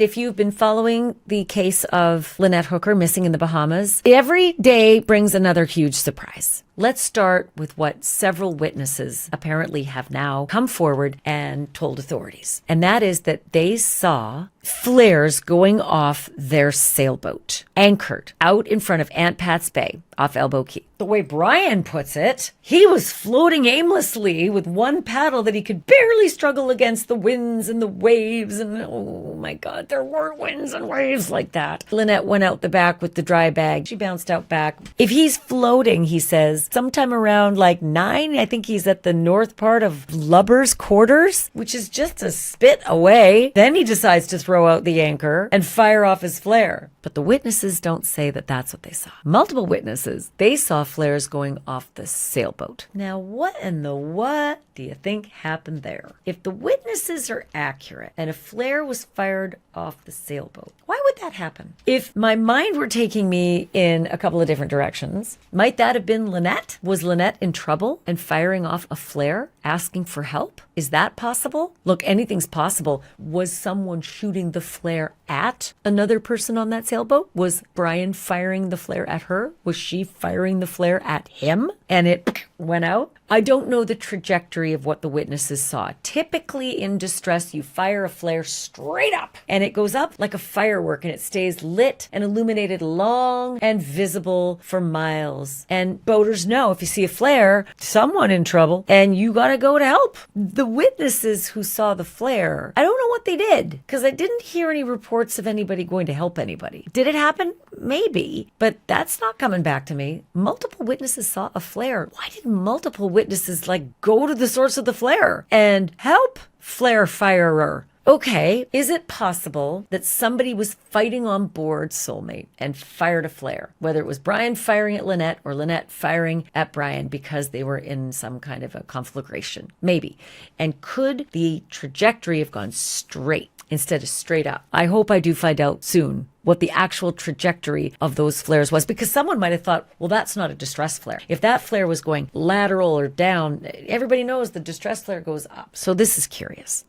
If you've been following the case of Lynette Hooker missing in the Bahamas, every day brings another huge surprise. Let's start with what several witnesses apparently have now come forward and told authorities. And that is that they saw flares going off their sailboat, anchored out in front of Aunt Pat's Bay off Elbow Key. The way Brian puts it, he was floating aimlessly with one paddle that he could barely struggle against the winds and the waves. And oh my God, there were winds and waves like that. Lynette went out the back with the dry bag. She bounced out back. If he's floating, he says, sometime around like 9, I think he's at the north part of Lubber's Quarters, which is just a spit away. Then he decides to throw out the anchor and fire off his flare. But the witnesses don't say that that's what they saw. Multiple witnesses, they saw flares going off the sailboat. Now, what in the what do you think happened there? If the witnesses are accurate and a flare was fired off the sailboat, why would that happen? If my mind were taking me in a couple of different directions, might that have been Lynette? Was Lynette in trouble and firing off a flare, asking for help? Is that possible? Look, anything's possible. Was someone shooting the flare at another person on that sailboat? Was Brian firing the flare at her? Was she firing the flare at him and it went out? I don't know the trajectory of what the witnesses saw. Typically in distress, you fire a flare straight up and it goes up like a firework and it stays lit and illuminated long and visible for miles. And boaters know if you see a flare, someone in trouble and you got to go to help. The witnesses who saw the flare, I don't know what they did because I didn't hear any reports of anybody going to help anybody. Did it happen? Maybe, but that's not coming back to me. Multiple witnesses saw a flare. Why did multiple witnesses go to the source of the flare and help flare firer? Okay, is it possible that somebody was fighting on board Soulmate and fired a flare? Whether it was Brian firing at Lynette or Lynette firing at Brian because they were in some kind of a conflagration. Maybe. And could the trajectory have gone straight instead of straight up? I hope I do find out soon what the actual trajectory of those flares was, because someone might have thought, well, that's not a distress flare. If that flare was going lateral or down, everybody knows the distress flare goes up. So this is curious.